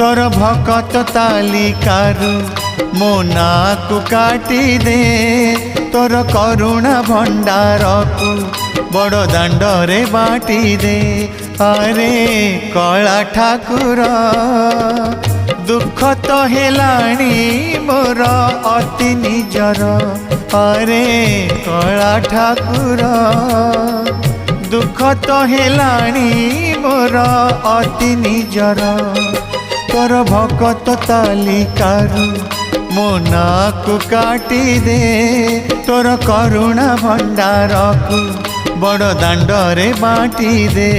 तोर भकत तालिकारु मो नाकु काटी दे तोर करुणा भंडार को बड़ दांडरे बाटी दे। अरे कला ठाकुर दुख तो हेलाणी मोर अति निजर। अरे कला ठाकुर दुख तो हेलाणी मोर अति निजर। तोर भकत तालिकारु मो नाकु काटी दे तोर करुणा भंडार को बड़ दांडरे बाटी दे।